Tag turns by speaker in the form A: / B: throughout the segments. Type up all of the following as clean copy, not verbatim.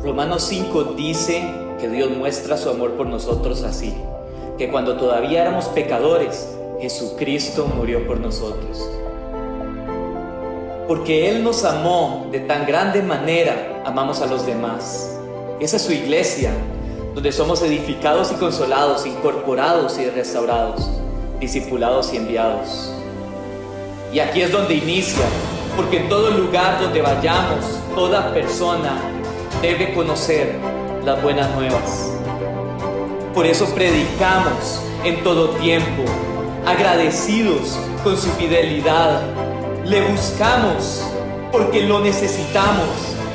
A: Romanos 5 dice que Dios muestra su amor por nosotros así, que cuando todavía éramos pecadores, Jesucristo murió por nosotros. Porque Él nos amó de tan grande manera, amamos a los demás. Esa es su iglesia, donde somos edificados y consolados, incorporados y restaurados, discipulados y enviados. Y aquí es donde inicia, porque en todo lugar donde vayamos, toda persona debe conocer las buenas nuevas. Por eso predicamos en todo tiempo, agradecidos con su fidelidad. Le buscamos porque lo necesitamos,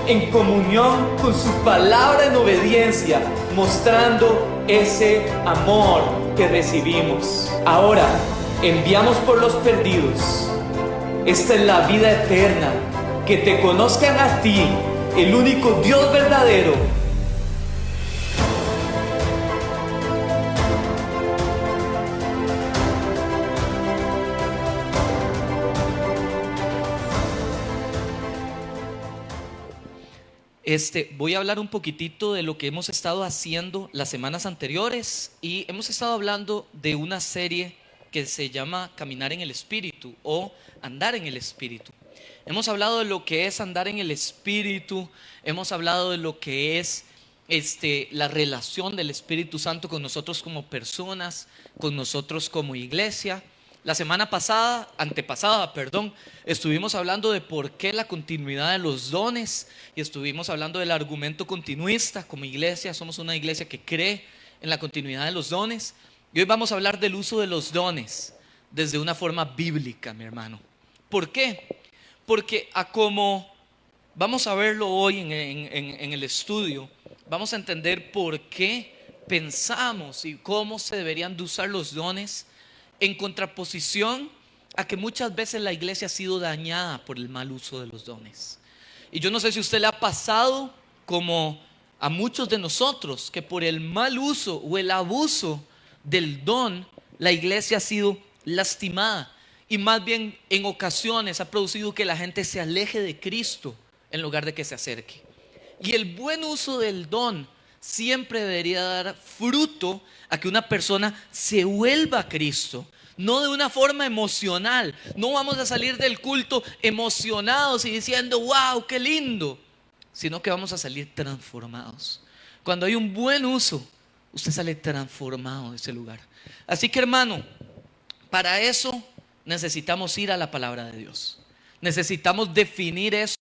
A: en comunión con su palabra en obediencia, mostrando ese amor que recibimos. Ahora, enviamos por los perdidos. Esta es la vida eterna, que te conozcan a ti, el único Dios verdadero. Voy a hablar un poquitito de lo que hemos estado haciendo las semanas anteriores, y hemos estado hablando de una serie que se llama Caminar en el Espíritu o Andar en el Espíritu. Hemos hablado de lo que es andar en el Espíritu, hemos hablado de lo que es la relación del Espíritu Santo con nosotros como personas, con nosotros como iglesia. La semana antepasada, estuvimos hablando de por qué la continuidad de los dones, y estuvimos hablando del argumento continuista. Como iglesia, somos una iglesia que cree en la continuidad de los dones, y hoy vamos a hablar del uso de los dones desde una forma bíblica, mi hermano. ¿Por qué? Porque como vamos a verlo hoy en el estudio, vamos a entender por qué pensamos y cómo se deberían de usar los dones, en contraposición a que muchas veces la iglesia ha sido dañada por el mal uso de los dones. Y yo no sé si a usted le ha pasado, como a muchos de nosotros, que por el mal uso o el abuso del don, la iglesia ha sido lastimada, y más bien en ocasiones ha producido que la gente se aleje de Cristo en lugar de que se acerque. Y el buen uso del don siempre debería dar fruto a que una persona se vuelva a Cristo, no de una forma emocional. No vamos a salir del culto emocionados y diciendo wow, qué lindo, sino que vamos a salir transformados. Cuando hay un buen uso, usted sale transformado de ese lugar. Así que, hermano, para eso necesitamos ir a la palabra de Dios. Necesitamos definir eso.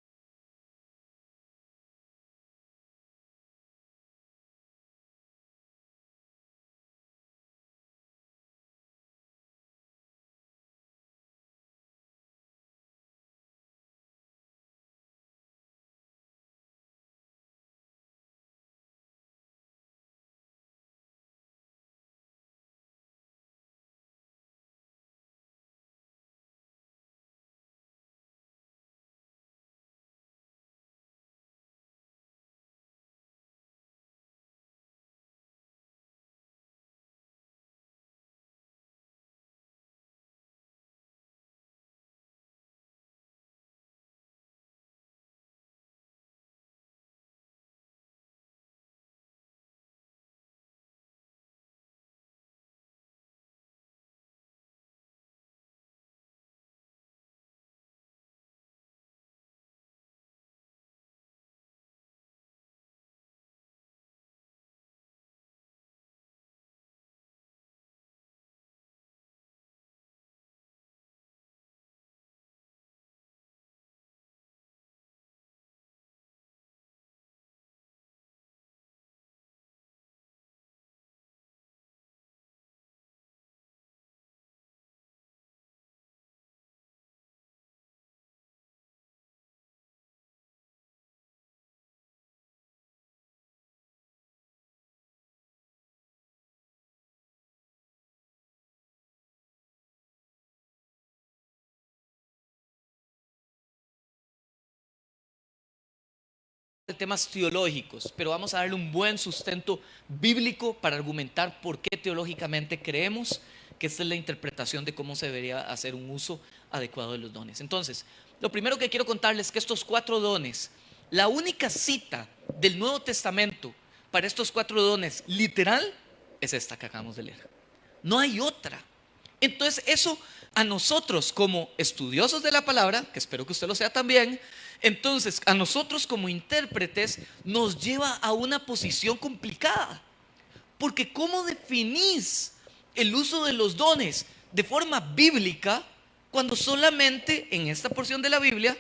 A: Temas teológicos, pero vamos a darle un buen sustento bíblico para argumentar por qué teológicamente creemos que esta es la interpretación de cómo se debería hacer un uso adecuado de los dones. Entonces, lo primero que quiero contarles es que estos 4 dones, la única cita del Nuevo Testamento para estos 4 dones, literal, es esta que acabamos de leer. No hay otra. Entonces eso a nosotros como estudiosos de la palabra, que espero que usted lo sea también, entonces a nosotros como intérpretes nos lleva a una posición complicada. Porque ¿cómo definís el uso de los dones de forma bíblica cuando solamente en esta porción de la Biblia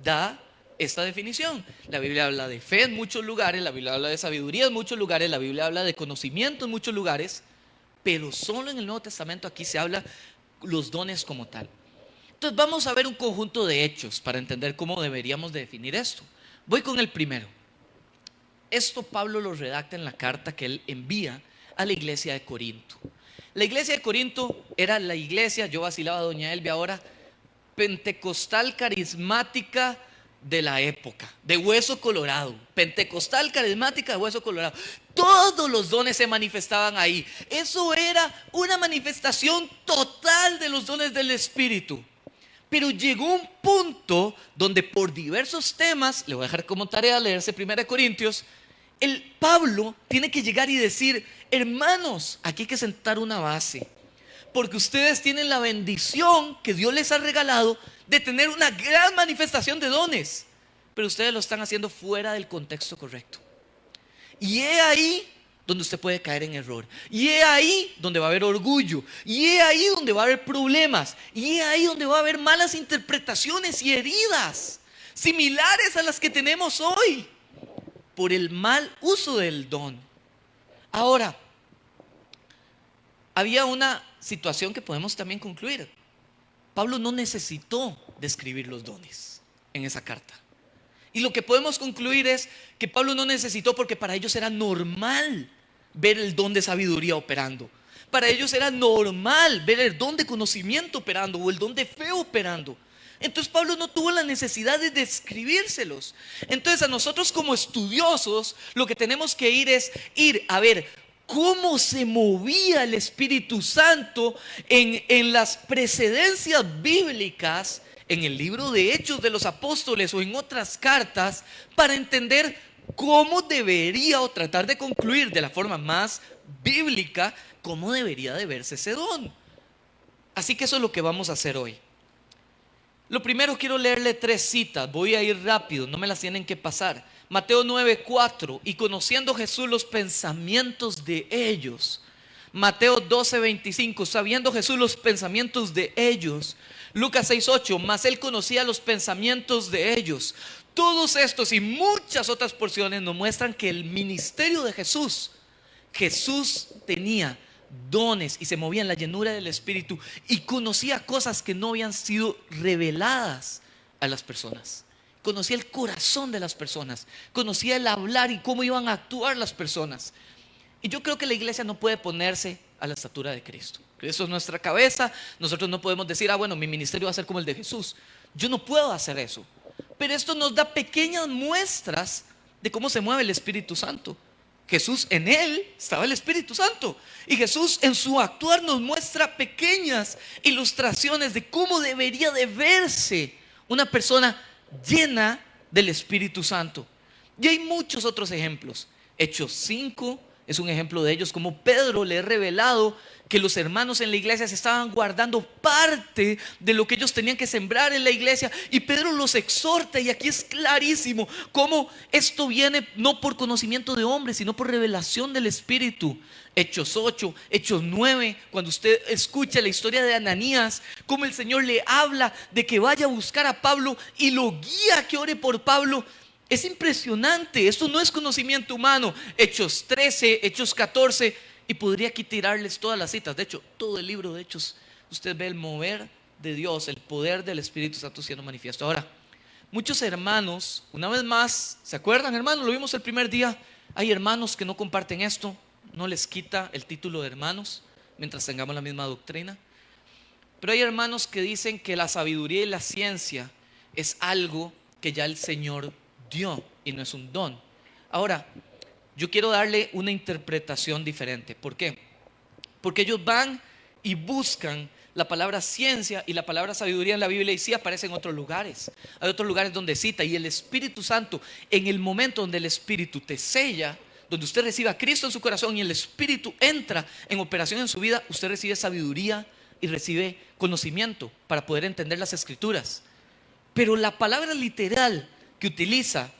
A: da esta definición? La Biblia habla de fe en muchos lugares, la Biblia habla de sabiduría en muchos lugares, la Biblia habla de conocimiento en muchos lugares, pero solo en el Nuevo Testamento aquí se habla los dones como tal. Entonces vamos a ver un conjunto de hechos para entender cómo deberíamos de definir esto. Voy con el primero. Esto Pablo lo redacta en la carta que él envía a la iglesia de Corinto. La iglesia de Corinto era la iglesia, yo vacilaba a doña Elvia ahora, pentecostal carismática de la época, de hueso colorado, pentecostal carismática de hueso colorado. Todos los dones se manifestaban ahí. Eso era una manifestación total de los dones del Espíritu. Pero llegó un punto donde por diversos temas, le voy a dejar como tarea leerse 1 Corintios, el Pablo tiene que llegar y decir: hermanos, aquí hay que sentar una base, porque ustedes tienen la bendición que Dios les ha regalado de tener una gran manifestación de dones, pero ustedes lo están haciendo fuera del contexto correcto. Y he ahí donde usted puede caer en error. Y he ahí donde va a haber orgullo. Y he ahí donde va a haber problemas. Y he ahí donde va a haber malas interpretaciones y heridas similares a las que tenemos hoy por el mal uso del don. Ahora, había una situación que podemos también concluir. Pablo no necesitó describir los dones en esa carta. Y lo que podemos concluir es que Pablo no necesitó, porque para ellos era normal ver el don de sabiduría operando. Para ellos era normal ver el don de conocimiento operando o el don de fe operando. Entonces Pablo no tuvo la necesidad de describírselos. Entonces a nosotros como estudiosos lo que tenemos que ir a ver cómo se movía el Espíritu Santo en las precedencias bíblicas, en el libro de Hechos de los Apóstoles o en otras cartas, para entender cómo debería, o tratar de concluir de la forma más bíblica, cómo debería de verse ese don. Así que eso es lo que vamos a hacer hoy. Lo primero, quiero leerle 3 citas, voy a ir rápido, no me las tienen que pasar. Mateo 9:4, y conociendo Jesús los pensamientos de ellos. Mateo 12:25, sabiendo Jesús los pensamientos de ellos. Lucas 6:8, mas él conocía los pensamientos de ellos. Todos estos y muchas otras porciones nos muestran que el ministerio de Jesús tenía dones y se movía en la llenura del Espíritu y conocía cosas que no habían sido reveladas a las personas. Conocía el corazón de las personas, conocía el hablar y cómo iban a actuar las personas. Y yo creo que la iglesia no puede ponerse a la estatura de Cristo. Cristo es nuestra cabeza. Nosotros no podemos decir: bueno, mi ministerio va a ser como el de Jesús. Yo no puedo hacer eso. Pero esto nos da pequeñas muestras de cómo se mueve el Espíritu Santo. Jesús, en él estaba el Espíritu Santo, y Jesús en su actuar nos muestra pequeñas ilustraciones de cómo debería de verse una persona llena del Espíritu Santo. Y hay muchos otros ejemplos. Hechos 5 es un ejemplo de ellos, como Pedro le ha revelado que los hermanos en la iglesia se estaban guardando parte de lo que ellos tenían que sembrar en la iglesia, y Pedro los exhorta, y aquí es clarísimo cómo esto viene no por conocimiento de hombres, sino por revelación del Espíritu. Hechos 8, Hechos 9, cuando usted escucha la historia de Ananías, cómo el Señor le habla de que vaya a buscar a Pablo y lo guía a que ore por Pablo. Es impresionante, esto no es conocimiento humano. Hechos 13, Hechos 14, y podría aquí tirarles todas las citas. De hecho, todo el libro de Hechos, usted ve el mover de Dios, el poder del Espíritu Santo siendo manifiesto. Ahora, muchos hermanos, una vez más, ¿se acuerdan, hermanos? Lo vimos el primer día. Hay hermanos que no comparten esto, no les quita el título de hermanos mientras tengamos la misma doctrina. Pero hay hermanos que dicen que la sabiduría y la ciencia es algo que ya el Señor dio y no es un don. Ahora, yo quiero darle una interpretación diferente. ¿Por qué? Porque ellos van y buscan la palabra ciencia y la palabra sabiduría en la Biblia y sí aparece en otros lugares. Hay otros lugares donde cita, y el Espíritu Santo, en el momento donde el Espíritu te sella, donde usted recibe a Cristo en su corazón y el Espíritu entra en operación en su vida, usted recibe sabiduría y recibe conocimiento para poder entender las Escrituras. Pero la palabra literal que utiliza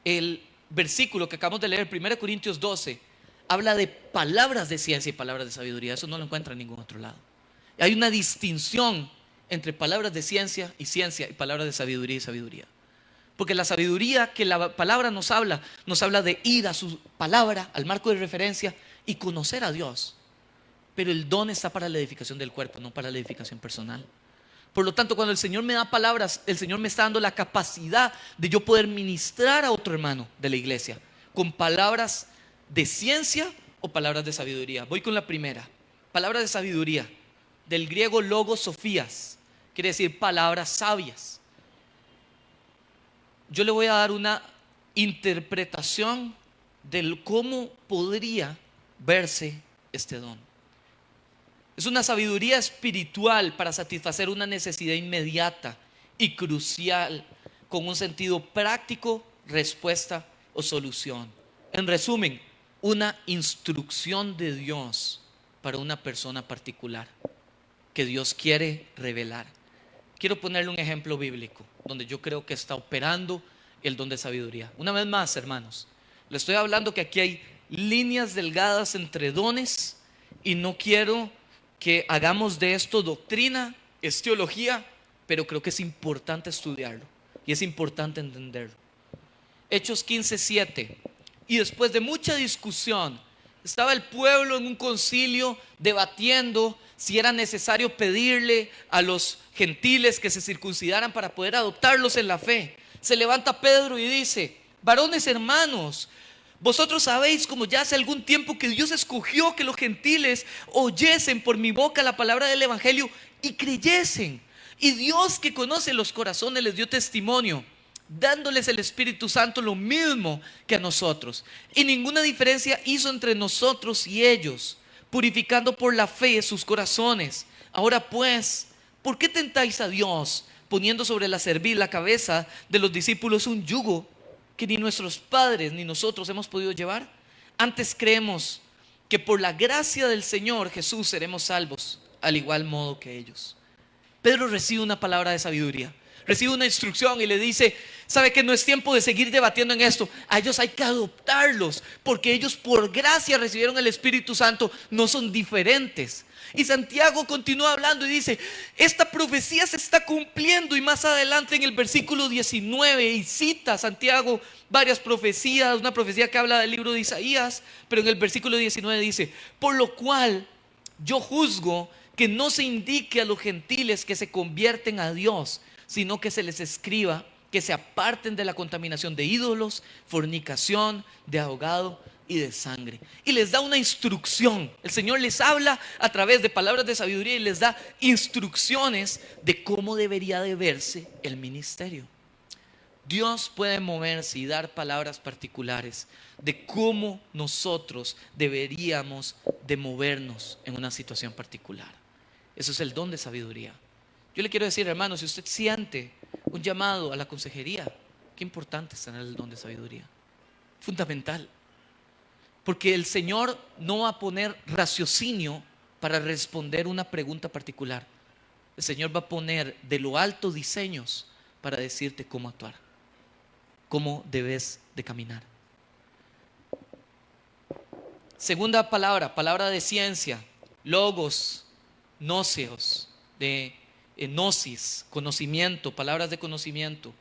A: el versículo que acabamos de leer, 1 Corintios 12, habla de palabras de ciencia y palabras de sabiduría. Eso no lo encuentra en ningún otro lado. Hay una distinción entre palabras de ciencia y palabras de sabiduría y sabiduría. Porque la sabiduría que la palabra nos habla de ir a su palabra, al marco de referencia y conocer a Dios. Pero el don está para la edificación del cuerpo, no para la edificación personal. Por lo tanto, cuando el Señor me da palabras, el Señor me está dando la capacidad de yo poder ministrar a otro hermano de la iglesia con palabras de ciencia o palabras de sabiduría. Voy con la primera. Palabra de sabiduría, del griego logos sofías, quiere decir palabras sabias. Yo le voy a dar una interpretación de cómo podría verse este don. Es una sabiduría espiritual para satisfacer una necesidad inmediata y crucial, con un sentido práctico, respuesta o solución. En resumen, una instrucción de Dios para una persona particular que Dios quiere revelar. Quiero ponerle un ejemplo bíblico donde yo creo que está operando el don de sabiduría. Una vez más, hermanos, le estoy hablando que aquí hay líneas delgadas entre dones y no quiero que hagamos de esto doctrina, es teología, pero creo que es importante estudiarlo y es importante entenderlo. Hechos 15:7. Y después de mucha discusión, estaba el pueblo en un concilio debatiendo si era necesario pedirle a los gentiles que se circuncidaran para poder adoptarlos en la fe. Se levanta Pedro y dice: varones hermanos, vosotros sabéis, como ya hace algún tiempo, que Dios escogió que los gentiles oyesen por mi boca la palabra del evangelio y creyesen. Y Dios, que conoce los corazones, les dio testimonio, dándoles el Espíritu Santo lo mismo que a nosotros. Y ninguna diferencia hizo entre nosotros y ellos, purificando por la fe sus corazones. Ahora pues, ¿por qué tentáis a Dios, poniendo sobre la cerviz, la cabeza de los discípulos, un yugo que ni nuestros padres ni nosotros hemos podido llevar? Antes creemos que por la gracia del Señor Jesús seremos salvos, al igual modo que ellos. Pedro recibe una palabra de sabiduría, recibe una instrucción y le dice: sabe que no es tiempo de seguir debatiendo en esto. A ellos hay que adoptarlos, porque ellos por gracia recibieron el Espíritu Santo, no son diferentes. Y Santiago continúa hablando y dice: esta profecía se está cumpliendo. Y más adelante en el versículo 19, y cita Santiago varias profecías, una profecía que habla del libro de Isaías, pero en el versículo 19 dice: por lo cual yo juzgo que no se indique a los gentiles que se convierten a Dios, sino que se les escriba que se aparten de la contaminación de ídolos, fornicación, de ahogado y de sangre. Y les da una instrucción. El Señor les habla a través de palabras de sabiduría y les da instrucciones de cómo debería de verse el ministerio. Dios puede moverse y dar palabras particulares de cómo nosotros deberíamos de movernos en una situación particular. Eso es el don de sabiduría. Yo le quiero decir, hermano, si usted siente un llamado a la consejería, qué importante es tener el don de sabiduría. Fundamental. Porque el Señor no va a poner raciocinio para responder una pregunta particular. El Señor va a poner de lo alto diseños para decirte cómo actuar, cómo debes de caminar. Segunda palabra, palabra de ciencia, logos, gnoseos, de gnosis, conocimiento, palabras de conocimiento.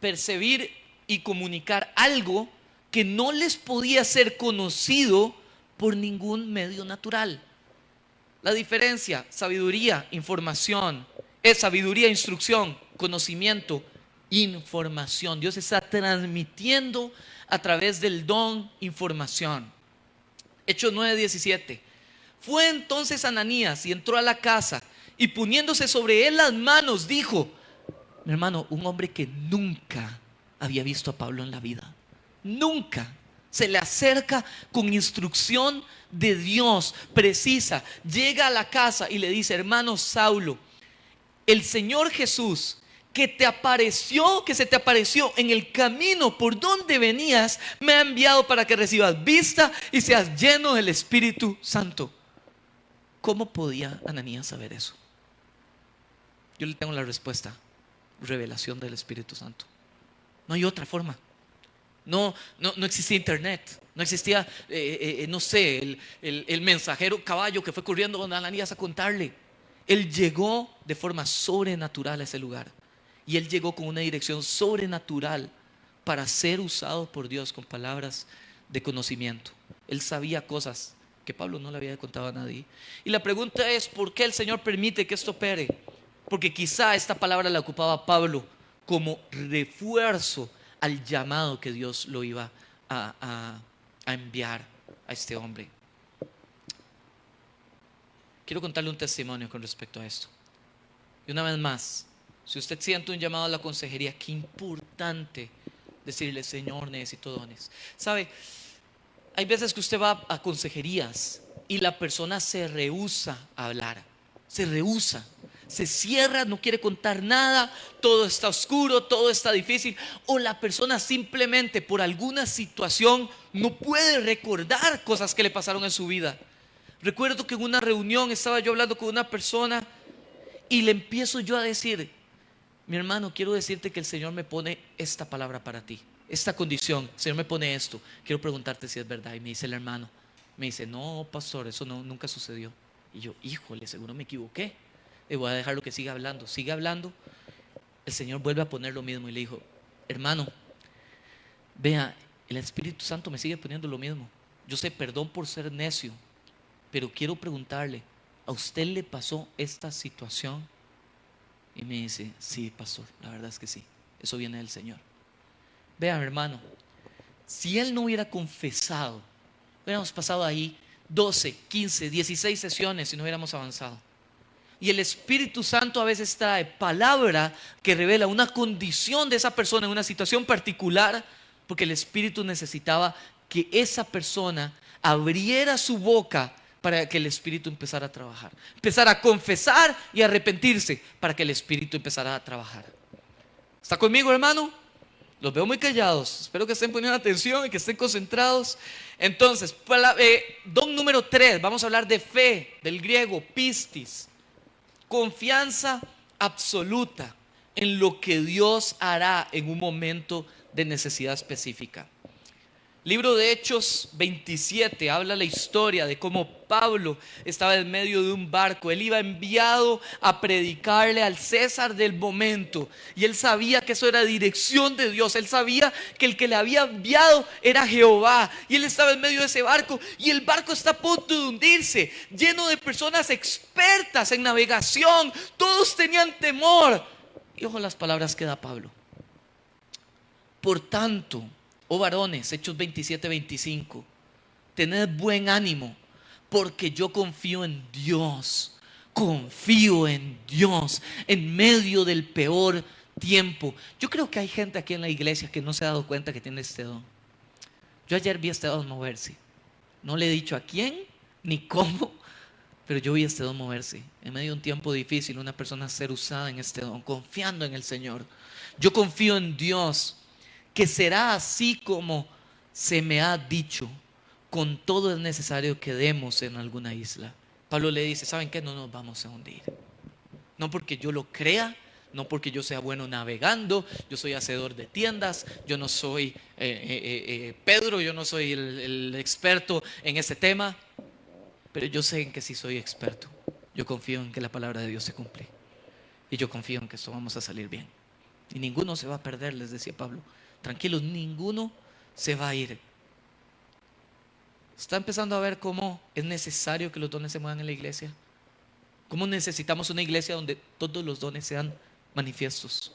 A: Percibir y comunicar algo que no les podía ser conocido por ningún medio natural. La diferencia: sabiduría, información. Es sabiduría, instrucción; conocimiento, información. Dios está transmitiendo a través del don información. Hechos 9:17. Fue entonces Ananías y entró a la casa, y poniéndose sobre él las manos dijo: mi hermano, un hombre que nunca había visto a Pablo en la vida, nunca Se le acerca con instrucción de Dios precisa. Llega a la casa y le dice: hermano Saulo, el Señor Jesús que se te apareció en el camino por donde venías, me ha enviado para que recibas vista y seas lleno del Espíritu Santo. ¿Cómo podía Ananías saber eso? Yo le tengo la respuesta: revelación del Espíritu Santo. No hay otra forma. No existía internet, no existía, no sé, el mensajero caballo que fue corriendo a Ananías a contarle. Él llegó de forma sobrenatural a ese lugar. Y él llegó con una dirección sobrenatural para ser usado por Dios con palabras de conocimiento. Él sabía cosas que Pablo no le había contado a nadie. Y la pregunta es: ¿por qué el Señor permite que esto opere? Porque quizá esta palabra la ocupaba Pablo como refuerzo al llamado que Dios lo iba a enviar a este hombre. Quiero contarle un testimonio con respecto a esto. Y una vez más, si usted siente un llamado a la consejería, qué importante decirle: Señor, necesito dones. ¿Sabe? Hay veces que usted va a consejerías y la persona se rehúsa a hablar. Se rehúsa. Se cierra, no quiere contar nada, todo está oscuro, todo está difícil. O la persona simplemente por alguna situación no puede recordar cosas que le pasaron en su vida. Recuerdo que en una reunión estaba yo hablando con una persona y le empiezo yo a decir: mi hermano, quiero decirte que el Señor me pone esta palabra para ti, esta condición, el Señor me pone esto, quiero preguntarte si es verdad. Y me dice el hermano, me dice: no, pastor, eso nunca sucedió. Y yo: híjole, seguro me equivoqué. Le voy a dejarlo que siga hablando. Sigue hablando. El Señor vuelve a poner lo mismo y le dijo: hermano, vea, el Espíritu Santo me sigue poniendo lo mismo. Yo sé, perdón por ser necio, pero quiero preguntarle: ¿a usted le pasó esta situación? Y me dice: sí, pastor, la verdad es que sí, eso viene del Señor. Vea, hermano, si él no hubiera confesado, hubiéramos pasado ahí 12, 15, 16 sesiones y no hubiéramos avanzado. Y el Espíritu Santo a veces trae palabra que revela una condición de esa persona en una situación particular, porque el Espíritu necesitaba que esa persona abriera su boca para que el Espíritu empezara a trabajar, empezara a confesar y arrepentirse para que el Espíritu empezara a trabajar. ¿Está conmigo, hermano? Los veo muy callados. Espero que estén poniendo atención y que estén concentrados. Entonces, don número 3, vamos a hablar de fe, del griego pistis. Confianza absoluta en lo que Dios hará en un momento de necesidad específica. Libro de Hechos 27 habla la historia de cómo Pablo estaba en medio de un barco. Él iba enviado a predicarle al César del momento y él sabía que eso era dirección de Dios. Él sabía que el que le había enviado era Jehová y él estaba en medio de ese barco y el barco está a punto de hundirse, lleno de personas expertas en navegación. Todos tenían temor y ojo las palabras que da Pablo: por tanto, oh varones, Hechos 27-25, tened buen ánimo, porque yo confío en Dios. Confío en Dios en medio del peor tiempo. Yo creo que hay gente aquí en la iglesia que no se ha dado cuenta que tiene este don. Yo ayer vi este don moverse. No le he dicho a quién ni cómo, pero yo vi este don moverse. En medio de un tiempo difícil, una persona ser usada en este don, confiando en el Señor. Yo confío en Dios, que será así como se me ha dicho. Con todo es necesario que demos en alguna isla. Pablo le dice: ¿saben qué? No nos vamos a hundir. No porque yo lo crea, no porque yo sea bueno navegando. Yo soy hacedor de tiendas. Yo no soy Pedro, yo no soy el experto en este tema. Pero yo sé en que sí soy experto. Yo confío en que la palabra de Dios se cumple. Y yo confío en que esto vamos a salir bien. Y ninguno se va a perder, les decía Pablo. Tranquilos, ninguno se va a ir. ¿Está empezando a ver cómo es necesario que los dones se muevan en la iglesia? ¿Cómo necesitamos una iglesia donde todos los dones sean manifiestos?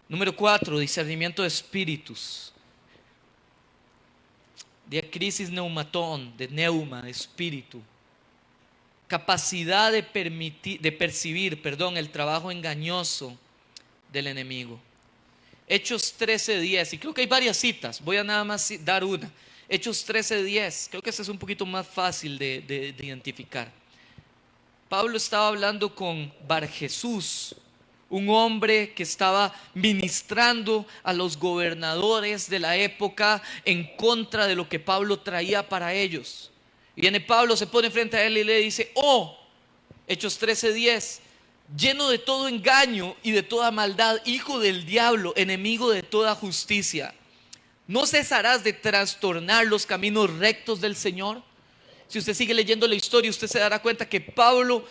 A: Número 4, discernimiento de espíritus. Diacrisis neumatón, de neuma, de espíritu. Capacidad de percibir el trabajo engañoso del enemigo. Hechos 13:10, y creo que hay varias citas, voy a nada más dar una. Hechos 13:10, creo que esta es un poquito más fácil de identificar. Pablo estaba hablando con Barjesús, un hombre que estaba ministrando a los gobernadores de la época en contra de lo que Pablo traía para ellos. Y viene Pablo, se pone frente a él y le dice: Hechos 13:10, lleno de todo engaño y de toda maldad, hijo del diablo, enemigo de toda justicia, ¿no cesarás de trastornar los caminos rectos del Señor? Si usted sigue leyendo la historia, usted se dará cuenta que Pablo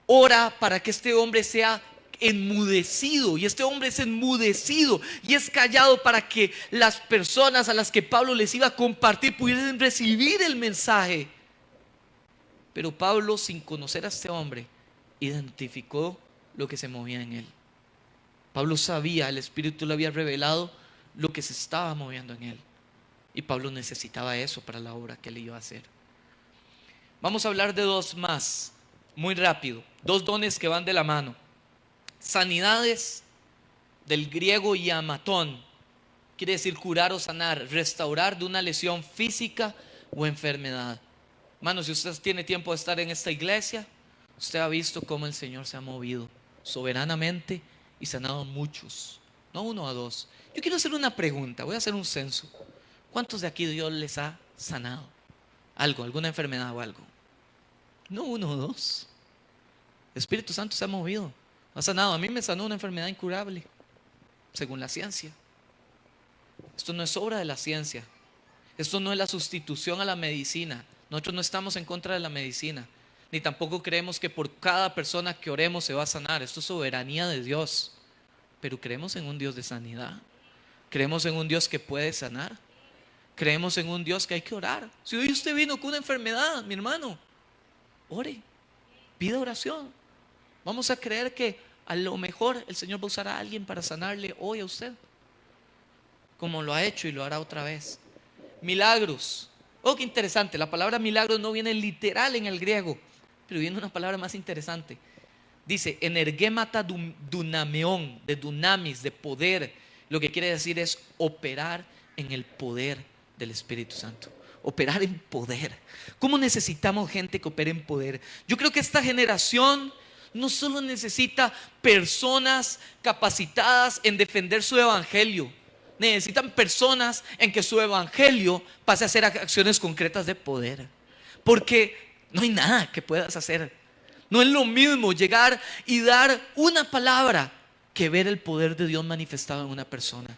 A: ora para que este hombre sea enmudecido, y este hombre es enmudecido y es callado para que las personas a las que Pablo les iba a compartir pudieran recibir el mensaje. Pero Pablo, sin conocer a este hombre, identificó lo que se movía en él. Pablo sabía, el Espíritu le había revelado lo que se estaba moviendo en él, y Pablo necesitaba eso para la obra que él iba a hacer. Vamos a hablar de dos más, muy rápido, dos dones que van de la mano. Sanidades, del griego yamatón, quiere decir curar o sanar, restaurar de una lesión física o enfermedad. Hermano, si usted tiene tiempo de estar en esta iglesia, usted ha visto cómo el Señor se ha movido soberanamente y sanado a muchos, no uno, a dos. Yo quiero hacer una pregunta, voy a hacer un censo. ¿Cuántos de aquí Dios les ha sanado algo, alguna enfermedad o algo? No uno o dos. El Espíritu Santo se ha movido, ha sanado. A mí me sanó una enfermedad incurable, según la ciencia. Esto no es obra de la ciencia. Esto no es la sustitución a la medicina. Nosotros no estamos en contra de la medicina, ni tampoco creemos que por cada persona que oremos se va a sanar. Esto es soberanía de Dios. Pero creemos en un Dios de sanidad. Creemos en un Dios que puede sanar. Creemos en un Dios que hay que orar. Si hoy usted vino con una enfermedad, mi hermano, ore, pida oración. Vamos a creer que a lo mejor el Señor va a usar a alguien para sanarle hoy a usted, como lo ha hecho y lo hará otra vez. Milagros. Qué interesante, la palabra milagros no viene literal en el griego, pero viene una palabra más interesante. Dice energemata dunameón, de dunamis, de poder. Lo que quiere decir es operar en el poder del Espíritu Santo. Operar en poder. ¿Cómo necesitamos gente que opere en poder? Yo creo que esta generación no solo necesita personas capacitadas en defender su evangelio. Necesitan personas en que su evangelio pase a ser acciones concretas de poder. Porque no hay nada que puedas hacer. No es lo mismo llegar y dar una palabra que ver el poder de Dios manifestado en una persona.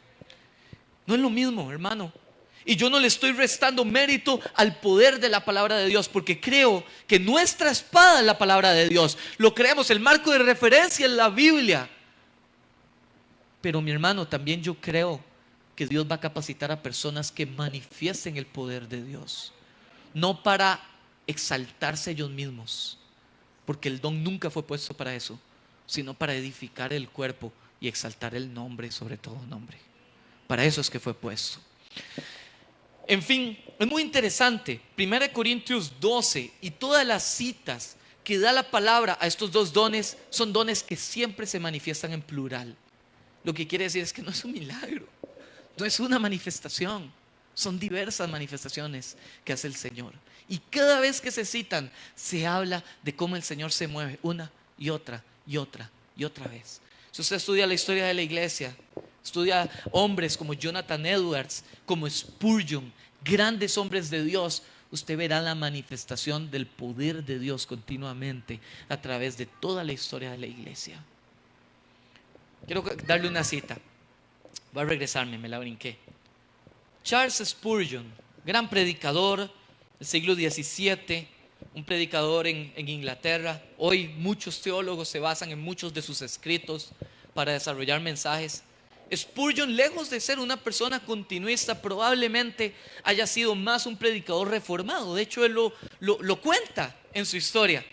A: No es lo mismo, hermano. Y yo no le estoy restando mérito al poder de la palabra de Dios, porque creo que nuestra espada es la palabra de Dios. Lo creemos, el marco de referencia es la Biblia. Pero mi hermano, también yo creo que Dios va a capacitar a personas que manifiesten el poder de Dios, no para exaltarse ellos mismos, porque el don nunca fue puesto para eso, sino para edificar el cuerpo y exaltar el nombre sobre todo nombre. Para eso es que fue puesto. En fin, es muy interesante. 1 Corintios 12 y todas las citas que da la palabra a estos dos dones son dones que siempre se manifiestan en plural. Lo que quiere decir es que no es un milagro, no es una manifestación, son diversas manifestaciones que hace el Señor. Y cada vez que se citan, se habla de cómo el Señor se mueve una y otra y otra y otra vez. Si usted estudia la historia de la iglesia, estudia hombres como Jonathan Edwards, como Spurgeon, grandes hombres de Dios, usted verá la manifestación del poder de Dios continuamente a través de toda la historia de la iglesia. Quiero darle una cita. Voy a regresarme, me la brinqué. Charles Spurgeon, gran predicador del siglo XVII, un predicador en Inglaterra. Hoy muchos teólogos se basan en muchos de sus escritos para desarrollar mensajes. Spurgeon, lejos de ser una persona continuista, probablemente haya sido más un predicador reformado. De hecho, él lo cuenta en su historia.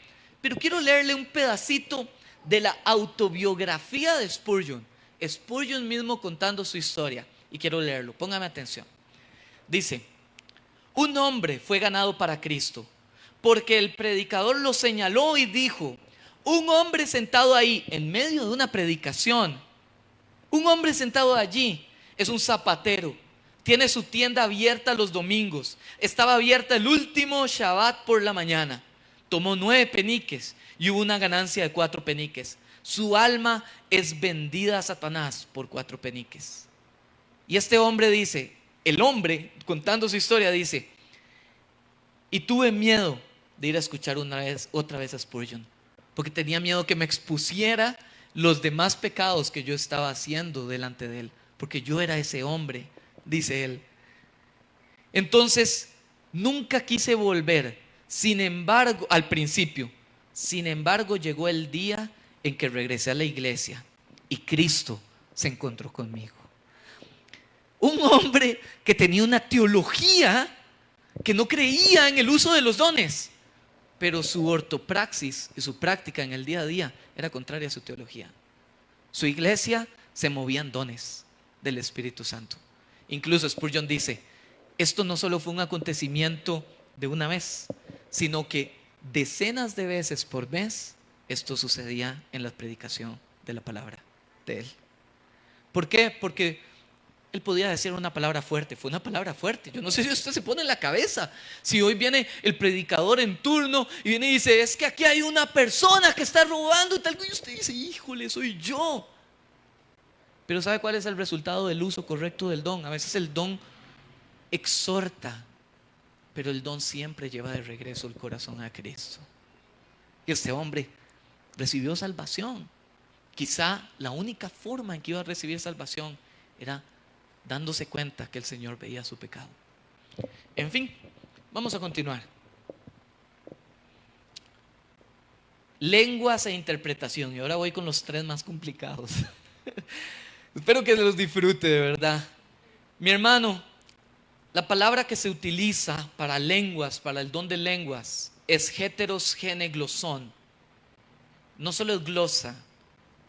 A: Pero quiero leerle un pedacito de la autobiografía de Spurgeon. Spurgeon mismo contando su historia. Y quiero leerlo, póngame atención. Dice: un hombre fue ganado para Cristo, porque el predicador lo señaló y dijo: un hombre sentado ahí en medio de una predicación, Un hombre sentado allí es un zapatero. Tiene su tienda abierta los domingos. Estaba abierta el último Shabbat por la mañana. Tomó 9 peniques y hubo una ganancia de 4 peniques. Su alma es vendida a Satanás por 4 peniques. Y este hombre dice, el hombre contando su historia dice, y tuve miedo de ir a escuchar otra vez a Spurgeon, porque tenía miedo que me expusiera los demás pecados que yo estaba haciendo delante de él, porque yo era ese hombre, dice él. Entonces nunca quise volver, sin embargo, al principio. Sin embargo, llegó el día en que regresé a la iglesia y Cristo se encontró conmigo. Un hombre que tenía una teología que no creía en el uso de los dones, pero su ortopraxis y su práctica en el día a día era contraria a su teología. Su iglesia se movía en dones del Espíritu Santo. Incluso Spurgeon dice, esto no solo fue un acontecimiento de una vez, sino que decenas de veces por mes esto sucedía en la predicación de la palabra de él. ¿Por qué? Porque él podía decir una palabra fuerte. Fue una palabra fuerte. Yo no sé si usted se pone en la cabeza. Si hoy viene el predicador en turno y viene y dice, es que aquí hay una persona que está robando y tal, y usted dice, híjole, soy yo. Pero ¿sabe cuál es el resultado del uso correcto del don? A veces el don exhorta, pero el don siempre lleva de regreso el corazón a Cristo. Y este hombre recibió salvación. Quizá la única forma en que iba a recibir salvación era dándose cuenta que el Señor veía su pecado. En fin, vamos a continuar. Lenguas e interpretación. Y ahora voy con los 3 más complicados. Espero que los disfrute de verdad. Mi hermano, la palabra que se utiliza para lenguas, para el don de lenguas, es heteros gene glosón. No solo es glosa.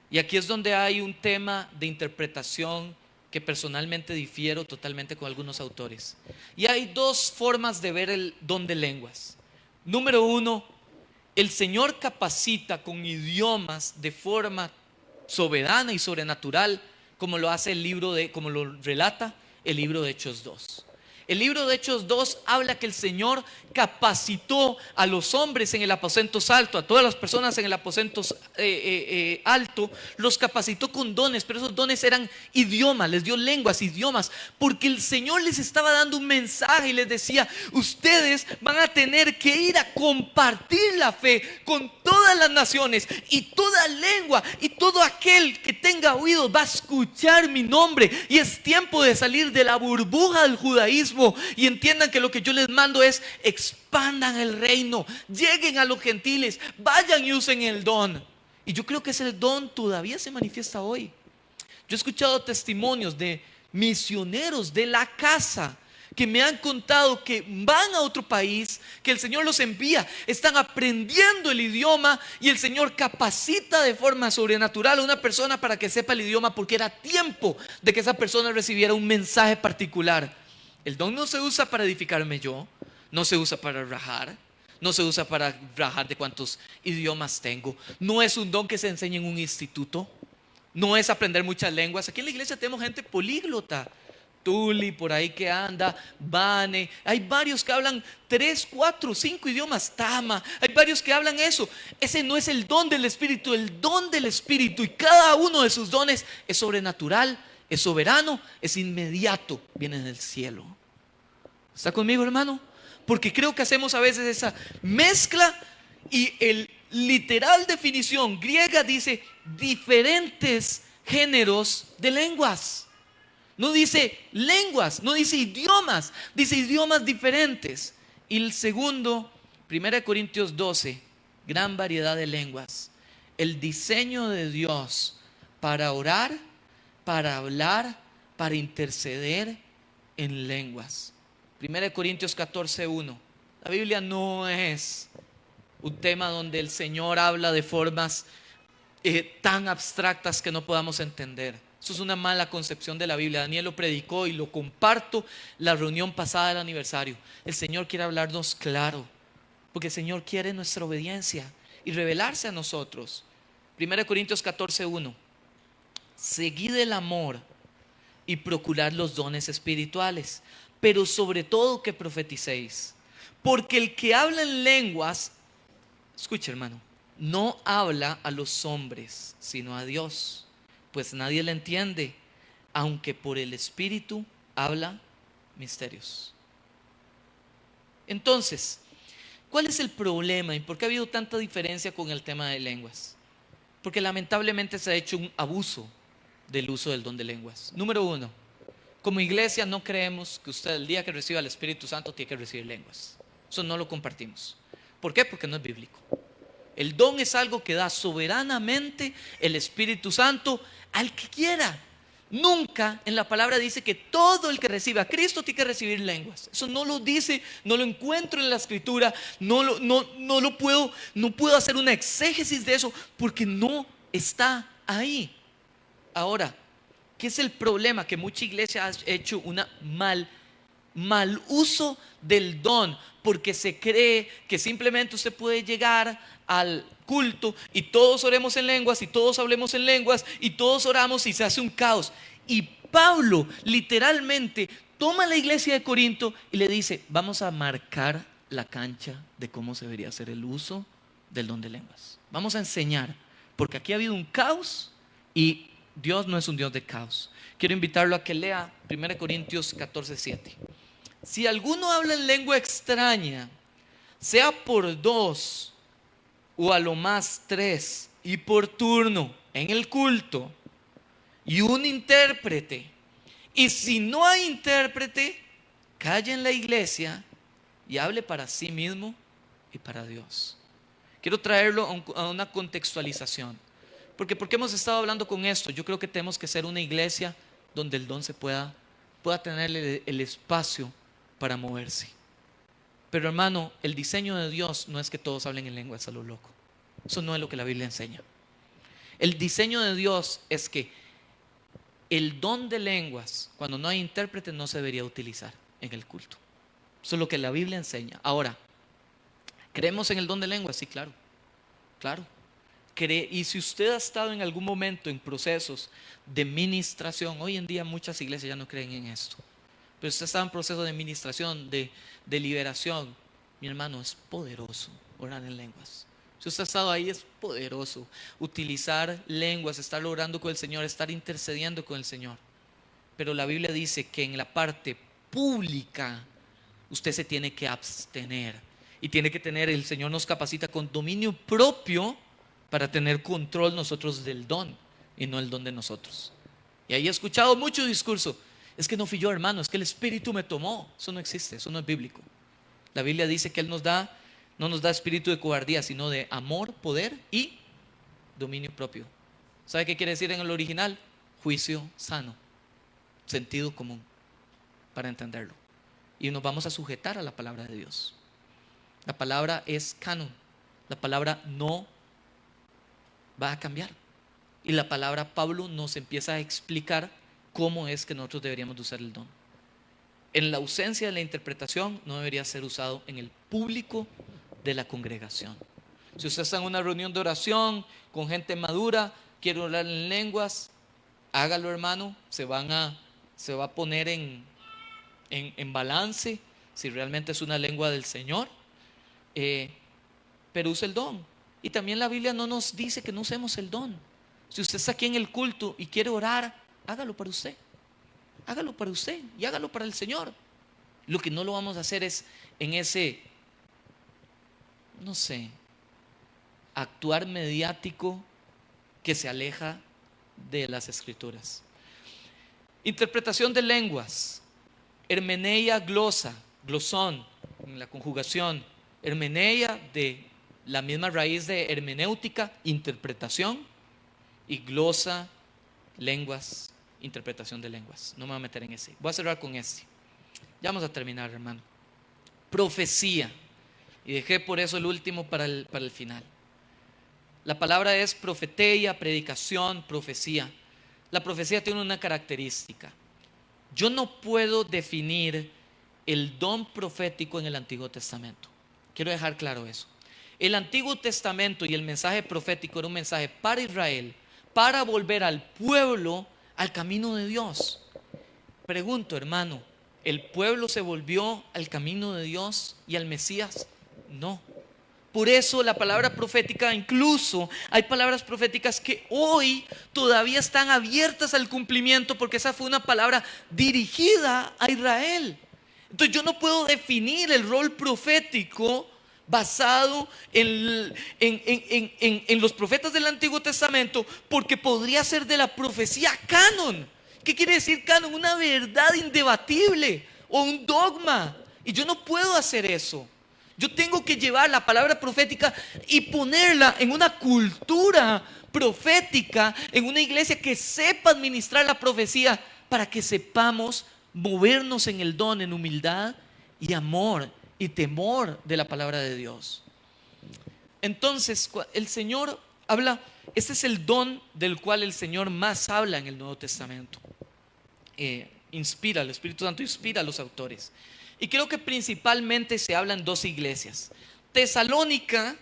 A: Y aquí es donde hay un tema de interpretación que personalmente difiero totalmente con algunos autores. Y hay 2 formas de ver el don de lenguas. Número 1, el Señor capacita con idiomas de forma soberana y sobrenatural, como lo hace como lo relata el libro de Hechos 2. El libro de Hechos 2 habla que el Señor capacitó a los hombres en el aposento alto, a todas las personas en el aposento alto, los capacitó con dones, pero esos dones eran idiomas, les dio lenguas, idiomas, porque el Señor les estaba dando un mensaje y les decía, ustedes van a tener que ir a compartir la fe con todas las naciones y toda lengua y todo aquel que tenga oídos va a escuchar mi nombre. Y es tiempo de salir de la burbuja del judaísmo y entiendan que lo que yo les mando es expandan el reino, lleguen a los gentiles, vayan y usen el don. Y yo creo que ese don todavía se manifiesta hoy. Yo he escuchado testimonios de misioneros de la casa que me han contado que van a otro país, que el Señor los envía, están aprendiendo el idioma y el Señor capacita de forma sobrenatural a una persona para que sepa el idioma, porque era tiempo de que esa persona recibiera un mensaje particular. El don no se usa para edificarme yo, no se usa para rajar, no se usa para rajar de cuántos idiomas tengo, no es un don que se enseña en un instituto, no es aprender muchas lenguas. Aquí en la iglesia tenemos gente políglota, Tuli por ahí que anda, Vane, hay varios que hablan 3, 4, 5 idiomas, Tama, hay varios que hablan eso. Ese no es el don del Espíritu. El don del Espíritu y cada uno de sus dones es sobrenatural, es soberano, es inmediato, viene del cielo. ¿Está conmigo, hermano? Porque creo que hacemos a veces esa mezcla y el literal definición griega dice diferentes géneros de lenguas. No dice lenguas, no dice idiomas, dice idiomas diferentes. Y el segundo, 1 Corintios 12, gran variedad de lenguas. El diseño de Dios para orar, para hablar, para interceder en lenguas. 1 Corintios 14, 1. La Biblia no es un tema donde el Señor habla de formas tan abstractas que no podamos entender. Eso es una mala concepción de la Biblia. Daniel lo predicó y lo comparto la reunión pasada del aniversario. El Señor quiere hablarnos claro, porque el Señor quiere nuestra obediencia y revelarse a nosotros. 1 Corintios 14, 1. seguid el amor y procurad los dones espirituales, pero sobre todo que profeticéis. Porque el que habla en lenguas, escucha hermano, no habla a los hombres, sino a Dios, pues nadie le entiende, aunque por el Espíritu habla misterios. Entonces, ¿cuál es el problema y por qué ha habido tanta diferencia con el tema de lenguas? Porque lamentablemente se ha hecho un abuso del uso del don de lenguas. Número uno, como iglesia no creemos que usted el día que reciba el Espíritu Santo tiene que recibir lenguas. Eso no lo compartimos. ¿Por qué? Porque no es bíblico. El don es algo que da soberanamente el Espíritu Santo al que quiera. Nunca en la palabra dice que todo el que recibe a Cristo tiene que recibir lenguas. Eso no lo dice, no lo encuentro en la Escritura, no puedo hacer una exégesis de eso porque no está ahí. Ahora, ¿qué es el problema? Que mucha iglesia ha hecho un mal uso del don, porque se cree que simplemente usted puede llegar al culto y todos oremos en lenguas y todos hablemos en lenguas y todos oramos y se hace un caos. Y Pablo literalmente toma la iglesia de Corinto y le dice: vamos a marcar la cancha de cómo se debería hacer el uso del don de lenguas. Vamos a enseñar, porque aquí ha habido un caos y Dios no es un Dios de caos. Quiero invitarlo a que lea 1 Corintios 14:7. Si alguno habla en lengua extraña, sea por 2 o a lo más 3, y por turno en el culto, y un intérprete. Y si no hay intérprete, calle en la iglesia y hable para sí mismo y para Dios. Quiero traerlo a una contextualización. Porque hemos estado hablando con esto. Yo creo que tenemos que ser una iglesia donde el don se pueda tener el espacio para moverse. Pero hermano, el diseño de Dios no es que todos hablen en lenguas a lo loco. Eso no es lo que la Biblia enseña. El diseño de Dios es que el don de lenguas, cuando no hay intérprete, no se debería utilizar en el culto. Eso es lo que la Biblia enseña. Ahora, ¿creemos en el don de lenguas? Sí, claro. Claro. Y si usted ha estado en algún momento en procesos de ministración, hoy en día muchas iglesias ya no creen en esto, pero usted está en proceso de ministración, de liberación, mi hermano, es poderoso orar en lenguas. Si usted ha estado ahí, es poderoso utilizar lenguas, estar orando con el Señor, estar intercediendo con el Señor. Pero la Biblia dice que en la parte pública usted se tiene que abstener y tiene que tener, el Señor nos capacita con dominio propio para tener control nosotros del don y no el don de nosotros. Y ahí he escuchado mucho discurso: es que no fui yo, hermano, es que el Espíritu me tomó. Eso no existe, eso no es bíblico. La Biblia dice que Él no nos da espíritu de cobardía, sino de amor, poder y dominio propio. ¿Sabe qué quiere decir en el original? Juicio sano, sentido común, para entenderlo. Y nos vamos a sujetar a la palabra de Dios. La palabra es canon. La palabra no va a cambiar. Y la palabra Pablo nos empieza a explicar cómo es que nosotros deberíamos de usar el don. En la ausencia de la interpretación, no debería ser usado en el público de la congregación. Si usted está en una reunión de oración con gente madura, quiere orar en lenguas, hágalo, hermano. Se va a poner en balance si realmente es una lengua del Señor, pero use el don. Y también la Biblia no nos dice que no usemos el don. Si usted está aquí en el culto y quiere orar, hágalo para usted. Hágalo para usted y hágalo para el Señor. Lo que no lo vamos a hacer es en ese, no sé, actuar mediático que se aleja de las Escrituras. Interpretación de lenguas. Hermeneia glosa, glosón, en la conjugación. Hermeneia, de la misma raíz de hermenéutica, interpretación, y glosa, lenguas, interpretación de lenguas. No me voy a meter en ese. Voy a cerrar con este. Ya vamos a terminar, hermano. Profecía. Y dejé por eso el último para el final. La palabra es profeteia, predicación, profecía. La profecía tiene una característica. Yo no puedo definir el don profético en el Antiguo Testamento. Quiero dejar claro eso. El Antiguo Testamento y el mensaje profético era un mensaje para Israel, para volver al pueblo al camino de Dios. Pregunto, hermano, ¿el pueblo se volvió al camino de Dios y al Mesías? No. Por eso la palabra profética, incluso hay palabras proféticas que hoy todavía están abiertas al cumplimiento, porque esa fue una palabra dirigida a Israel. Entonces yo no puedo definir el rol profético basado en los profetas del Antiguo Testamento, porque podría ser de la profecía canon. ¿Qué quiere decir canon? Una verdad indebatible o un dogma. Y yo no puedo hacer eso. Yo tengo que llevar la palabra profética y ponerla en una cultura profética, en una iglesia que sepa administrar la profecía, para que sepamos movernos en el don, en humildad y amor y temor de la palabra de Dios. Entonces, el Señor habla, este es el don del cual el Señor más habla en el Nuevo Testamento. El Espíritu Santo inspira a los autores. Y creo que principalmente se habla en dos iglesias: Tesalónica,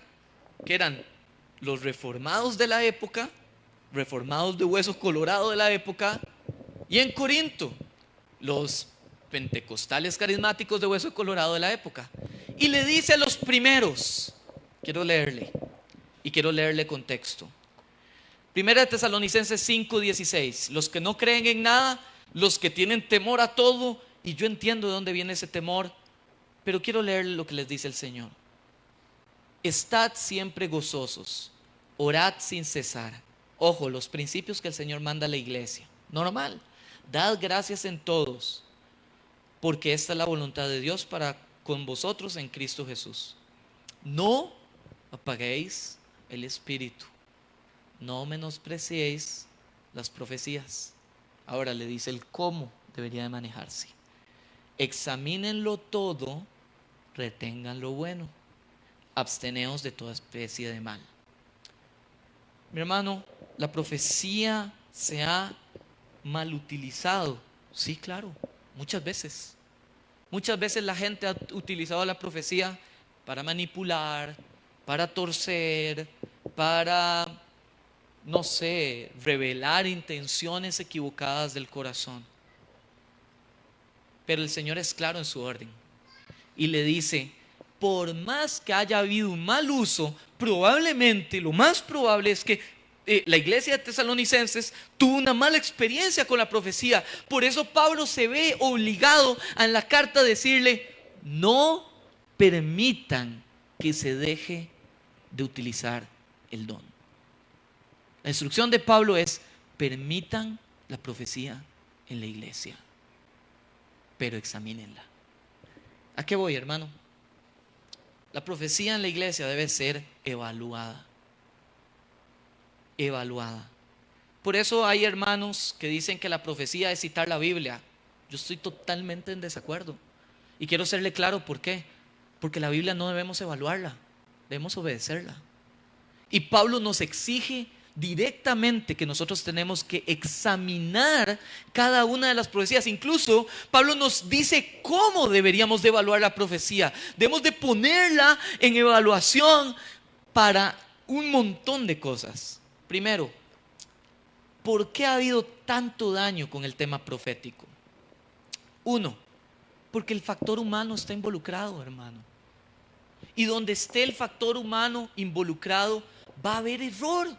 A: que eran los reformados de la época, reformados de hueso colorado de la época, y en Corinto, los pentecostales carismáticos de hueso colorado de la época. Y le dice a los primeros, quiero leerle contexto. Primera de Tesalonicenses 5:16, los que no creen en nada, los que tienen temor a todo. Y yo entiendo de dónde viene ese temor, pero quiero leer lo que les dice el Señor. Estad siempre gozosos, orad sin cesar. Ojo, los principios que el Señor manda a la iglesia. Normal. Dad gracias en todos, porque esta es la voluntad de Dios para con vosotros en Cristo Jesús. No apaguéis el espíritu, no menospreciéis las profecías. Ahora le dice el cómo debería de manejarse. Examínenlo todo, retengan lo bueno, absteneos de toda especie de mal. Mi hermano, la profecía se ha mal utilizado. Sí, claro, muchas veces. Muchas veces la gente ha utilizado la profecía para manipular, para torcer, para, no sé, revelar intenciones equivocadas del corazón. Pero el Señor es claro en su orden y le dice: por más que haya habido un mal uso, probablemente, lo más probable es que la iglesia de Tesalonicenses tuvo una mala experiencia con la profecía. Por eso Pablo se ve obligado en la carta a decirle: no permitan que se deje de utilizar el don. La instrucción de Pablo es: permitan la profecía en la iglesia, pero examínenla. ¿A qué voy, hermano? La profecía en la iglesia debe ser evaluada. Por eso hay hermanos que dicen que la profecía es citar la Biblia. Yo estoy totalmente en desacuerdo. Y quiero serle claro por qué. Porque la Biblia no debemos evaluarla, debemos obedecerla. Y Pablo nos exige directamente que nosotros tenemos que examinar cada una de las profecías. Incluso Pablo nos dice cómo deberíamos de evaluar la profecía. Debemos de ponerla en evaluación para un montón de cosas. Primero, ¿por qué ha habido tanto daño con el tema profético? Uno, porque el factor humano está involucrado, hermano. Y donde esté el factor humano involucrado, va a haber error.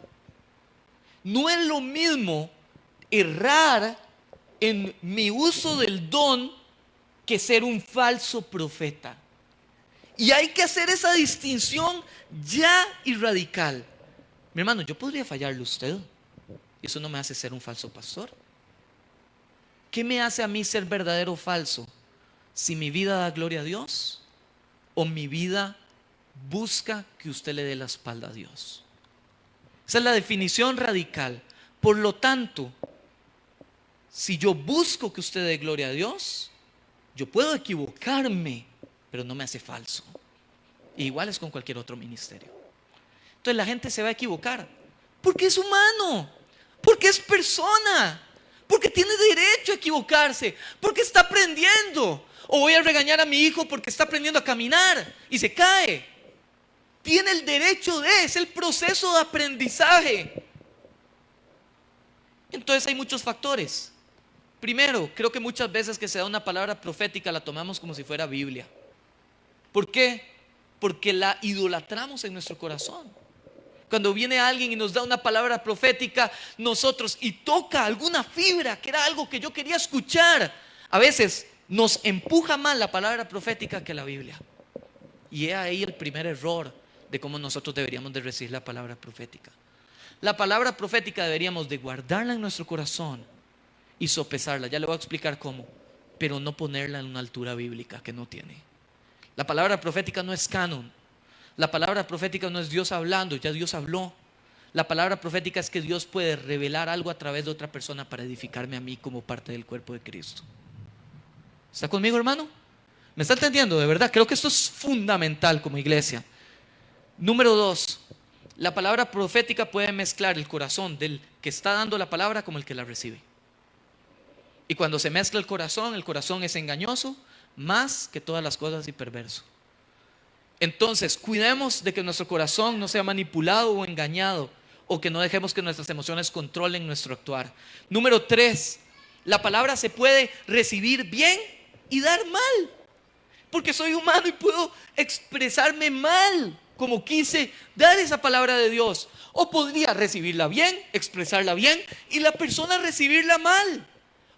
A: No es lo mismo errar en mi uso del don que ser un falso profeta. Y hay que hacer esa distinción ya y radical. Mi hermano, yo podría fallarle a usted. Eso no me hace ser un falso pastor. ¿Qué me hace a mí ser verdadero o falso? Si mi vida da gloria a Dios o mi vida busca que usted le dé la espalda a Dios. Esa es la definición radical. Por lo tanto, si yo busco que usted dé gloria a Dios, yo puedo equivocarme, pero no me hace falso. Y igual es con cualquier otro ministerio. Entonces la gente se va a equivocar porque es humano, porque es persona, porque tiene derecho a equivocarse, porque está aprendiendo. O voy a regañar a mi hijo porque está aprendiendo a caminar y se cae. Tiene el derecho es el proceso de aprendizaje. Entonces hay muchos factores. Primero, creo que muchas veces que se da una palabra profética la tomamos como si fuera Biblia. ¿Por qué? Porque la idolatramos en nuestro corazón. Cuando viene alguien y nos da una palabra profética, nosotros, y toca alguna fibra, que era algo que yo quería escuchar, a veces nos empuja más la palabra profética que la Biblia. Y es ahí el primer error de cómo nosotros deberíamos de recibir la palabra profética. La palabra profética deberíamos de guardarla en nuestro corazón y sopesarla. Ya le voy a explicar cómo, pero no ponerla en una altura bíblica que no tiene. La palabra profética no es canon. La palabra profética no es Dios hablando, ya Dios habló. La palabra profética es que Dios puede revelar algo a través de otra persona para edificarme a mí como parte del cuerpo de Cristo. ¿Está conmigo, hermano? ¿Me está entendiendo? De verdad, creo que esto es fundamental como iglesia. Número 2, la palabra profética puede mezclar el corazón del que está dando la palabra como el que la recibe. Y cuando se mezcla el corazón es engañoso más que todas las cosas y perverso. Entonces, cuidemos de que nuestro corazón no sea manipulado o engañado, o que no dejemos que nuestras emociones controlen nuestro actuar. Número 3, la palabra se puede recibir bien y dar mal, porque soy humano y puedo expresarme mal como quise dar esa palabra de Dios. O podría recibirla bien, expresarla bien, y la persona recibirla mal.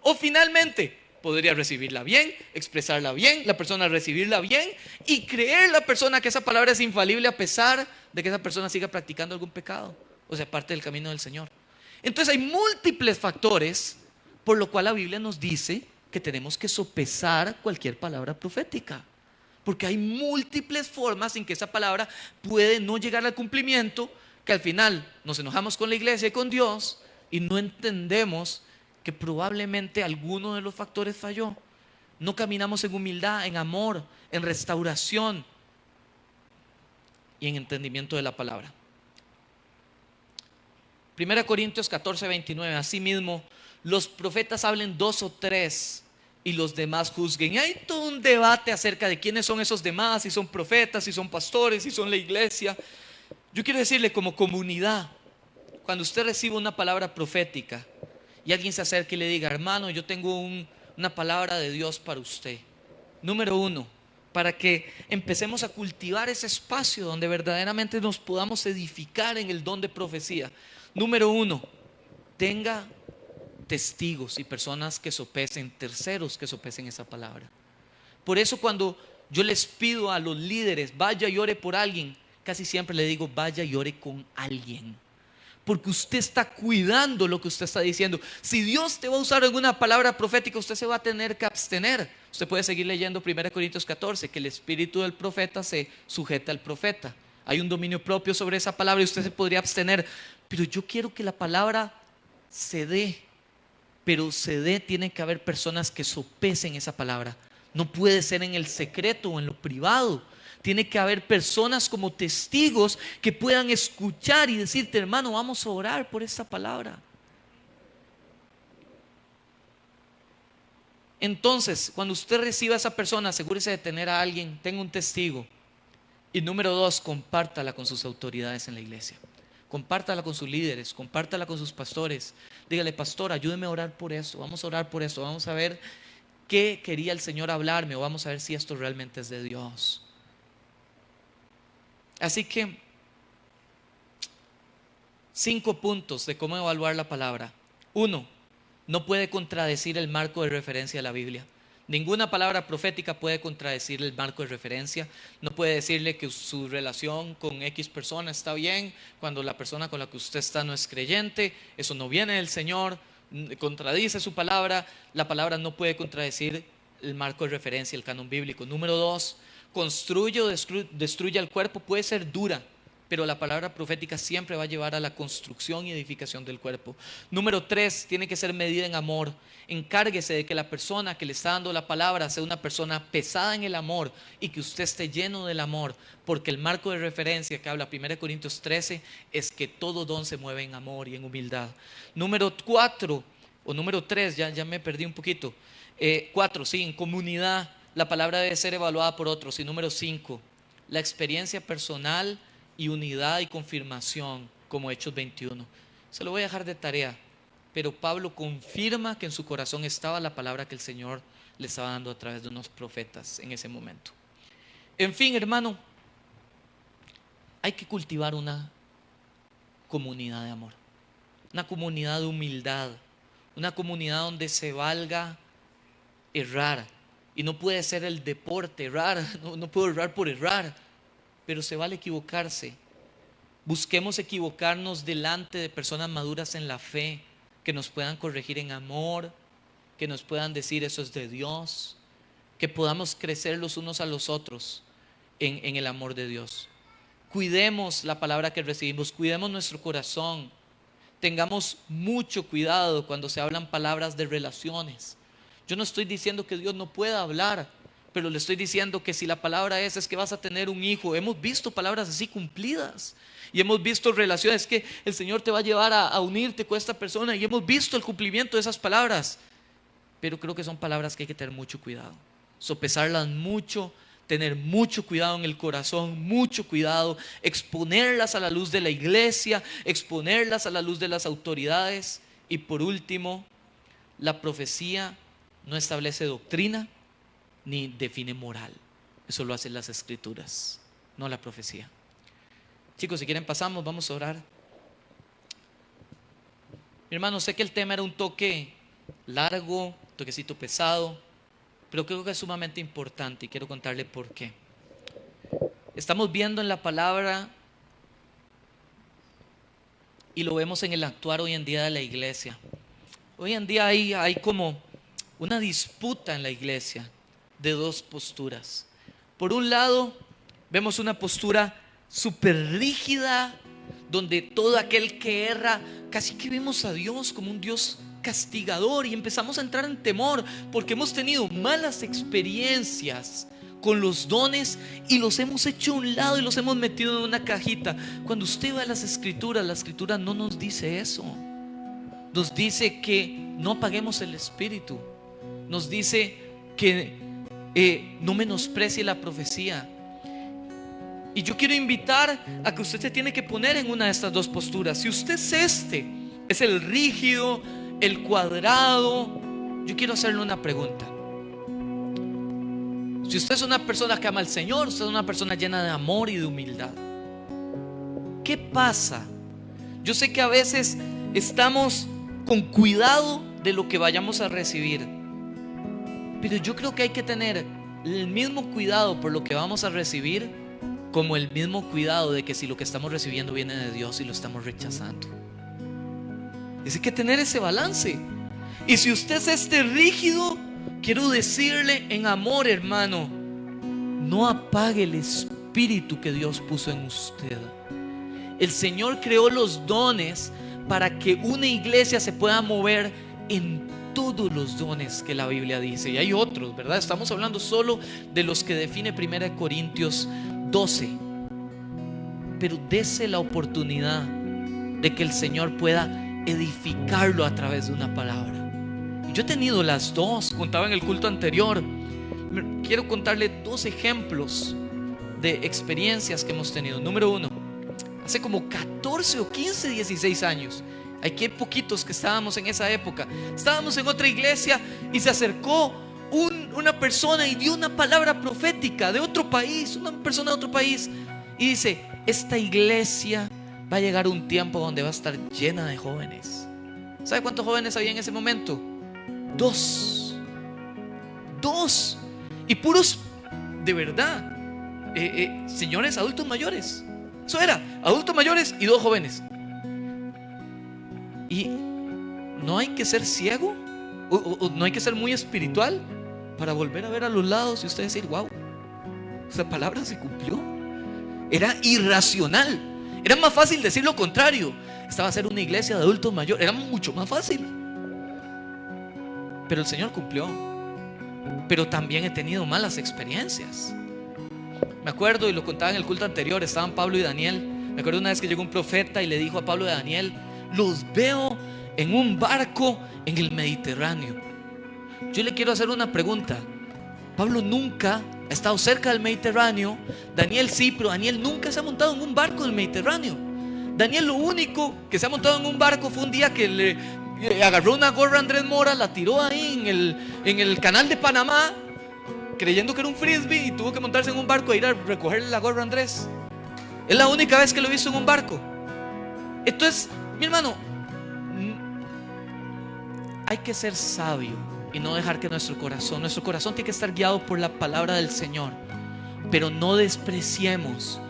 A: O finalmente, podría recibirla bien, expresarla bien, la persona recibirla bien y creer la persona que esa palabra es infalible a pesar de que esa persona siga practicando algún pecado, o sea, parte del camino del Señor. Entonces hay múltiples factores por lo cual la Biblia nos dice que tenemos que sopesar cualquier palabra profética, porque hay múltiples formas en que esa palabra puede no llegar al cumplimiento, que al final nos enojamos con la iglesia y con Dios y no entendemos que probablemente alguno de los factores falló. No caminamos en humildad, en amor, en restauración y en entendimiento de la palabra. 1 Corintios 14:29. Asimismo, los profetas hablen 2 o 3 y los demás juzguen. Y hay todo un debate acerca de quiénes son esos demás, si son profetas, si son pastores, si son la iglesia. Yo quiero decirle, como comunidad, cuando usted recibe una palabra profética y alguien se acerca y le diga: hermano, yo tengo una palabra de Dios para usted. Número 1, para que empecemos a cultivar ese espacio donde verdaderamente nos podamos edificar en el don de profecía. Número 1, tenga testigos y personas que sopesen, terceros que sopesen esa palabra. Por eso cuando yo les pido a los líderes, vaya y ore por alguien, casi siempre le digo: vaya y ore con alguien. Porque usted está cuidando lo que usted está diciendo. Si Dios te va a usar alguna palabra profética, usted se va a tener que abstener. Usted puede seguir leyendo 1 Corintios 14, que el espíritu del profeta se sujeta al profeta. Hay un dominio propio sobre esa palabra y usted se podría abstener. Pero yo quiero que la palabra se dé. Pero se dé, tiene que haber personas que sopesen esa palabra. No puede ser en el secreto o en lo privado. Tiene que haber personas como testigos que puedan escuchar y decirte: hermano, vamos a orar por esta palabra. Entonces, cuando usted reciba a esa persona, asegúrese de tener a alguien, tenga un testigo. Y número 2, compártala con sus autoridades en la iglesia. Compártala con sus líderes, compártala con sus pastores. Dígale: pastor, ayúdeme a orar por esto, vamos a orar por esto, vamos a ver qué quería el Señor hablarme, o vamos a ver si esto realmente es de Dios. Así que 5 puntos de cómo evaluar la palabra. 1, no puede contradecir el marco de referencia de la Biblia. Ninguna palabra profética puede contradecir el marco de referencia. No puede decirle que su relación con X persona está bien cuando la persona con la que usted está no es creyente. Eso no viene del Señor, contradice su palabra. La palabra no puede contradecir el marco de referencia, el canon bíblico. Número 2, construye o destruye el cuerpo. Puede ser dura, pero la palabra profética siempre va a llevar a la construcción y edificación del cuerpo. Número 3, tiene que ser medida en amor. Encárguese de que la persona que le está dando la palabra sea una persona pesada en el amor y que usted esté lleno del amor, porque el marco de referencia que habla 1 Corintios 13 es que todo don se mueve en amor y en humildad. Número 4 o número 3, ya me perdí un poquito. 4, sí, en comunidad la palabra debe ser evaluada por otros. Y número 5, la experiencia personal y unidad y confirmación, como Hechos 21. Se lo voy a dejar de tarea. pero Pablo confirma que en su corazón estaba la palabra que el Señor le estaba dando a través de unos profetas en ese momento. En fin, hermano, hay que cultivar una comunidad de amor, una comunidad de humildad, una comunidad donde se valga errar. Y no puede ser el deporte errar, no puedo errar por errar, pero se vale equivocarse. Busquemos equivocarnos delante de personas maduras en la fe, que nos puedan corregir en amor, que nos puedan decir eso es de Dios, que podamos crecer los unos a los otros en el amor de Dios. Cuidemos la palabra que recibimos, cuidemos nuestro corazón, tengamos mucho cuidado cuando se hablan palabras de relaciones. Yo no estoy diciendo que Dios no pueda hablar, pero le estoy diciendo que si la palabra es que vas a tener un hijo. Hemos visto palabras así cumplidas y hemos visto relaciones que el Señor te va a llevar a unirte con esta persona, y hemos visto el cumplimiento de esas palabras, pero creo que son palabras que hay que tener mucho cuidado, sopesarlas mucho, tener mucho cuidado en el corazón, mucho cuidado, exponerlas a la luz de la iglesia, exponerlas a la luz de las autoridades. Y por último, la profecía no establece doctrina ni define moral. Eso lo hacen las escrituras, no la profecía. Chicos, si quieren pasamos, vamos a orar. Mi hermano, sé que el tema era un toque largo, toquecito pesado, pero creo que es sumamente importante y quiero contarle por qué. Estamos viendo en la palabra y lo vemos en el actuar hoy en día de la iglesia. Hoy en día hay como una disputa en la iglesia de dos posturas. Por un lado, vemos una postura súper rígida, donde todo aquel que erra, casi que vemos a Dios como un Dios castigador, y empezamos a entrar en temor porque hemos tenido malas experiencias con los dones y los hemos hecho a un lado y los hemos metido en una cajita. Cuando usted va a las escrituras, la escritura no nos dice eso. Nos dice que no apaguemos el espíritu, nos dice que no menosprecie la profecía. Y yo quiero invitar a que usted se tiene que poner en una de estas dos posturas. Si usted es el rígido, el cuadrado, yo quiero hacerle una pregunta. Si usted es una persona que ama al Señor, usted es una persona llena de amor y de humildad, ¿qué pasa? Yo sé que a veces estamos con cuidado de lo que vayamos a recibir, pero yo creo que hay que tener el mismo cuidado por lo que vamos a recibir, como el mismo cuidado de que si lo que estamos recibiendo viene de Dios y lo estamos rechazando. Hay que tener ese balance. Y si usted es rígido, quiero decirle en amor, hermano, no apague el espíritu que Dios puso en usted. El Señor creó los dones para que una iglesia se pueda mover en todos los dones que la Biblia dice. Y hay otros, ¿verdad? Estamos hablando solo de los que define 1 Corintios 12. Pero dese la oportunidad de que el Señor pueda edificarlo a través de una palabra. Yo he tenido las dos, contaba en el culto anterior. Quiero contarle dos ejemplos de experiencias que hemos tenido. Número uno, hace como 14 o 15, 16 años, aquí hay poquitos que estábamos en esa época, estábamos en otra iglesia y se acercó una persona y dio una palabra profética de otro país, una persona de otro país, y dice: esta iglesia va a llegar un tiempo donde va a estar llena de jóvenes. ¿Sabe cuántos jóvenes había en ese momento? Dos. Y puros, de verdad, señores adultos mayores. Eso era, adultos mayores y 2 jóvenes. Y no hay que ser ciego o no hay que ser muy espiritual para volver a ver a los lados y usted decir: wow, esa palabra se cumplió. Era irracional. Era más fácil decir lo contrario. Esta va a ser una iglesia de adultos mayores. Era mucho más fácil. Pero el Señor cumplió. Pero también he tenido malas experiencias. Me acuerdo, y lo contaba en el culto anterior, estaban Pablo y Daniel. Me acuerdo una vez que llegó un profeta y le dijo a Pablo y Daniel: los veo en un barco en el Mediterráneo. Yo le quiero hacer una pregunta. Pablo nunca ha estado cerca del Mediterráneo. Daniel sí, pero Daniel nunca se ha montado en un barco del Mediterráneo. Daniel lo único que se ha montado en un barco fue un día que Y agarró una gorra Andrés Mora, la tiró ahí en el canal de Panamá, creyendo que era un frisbee, y tuvo que montarse en un barco e ir a recogerle la gorra a Andrés. Es la única vez que lo he visto en un barco. Entonces, mi hermano, hay que ser sabio y no dejar que nuestro corazón tiene que estar guiado por la palabra del Señor. Pero no despreciemos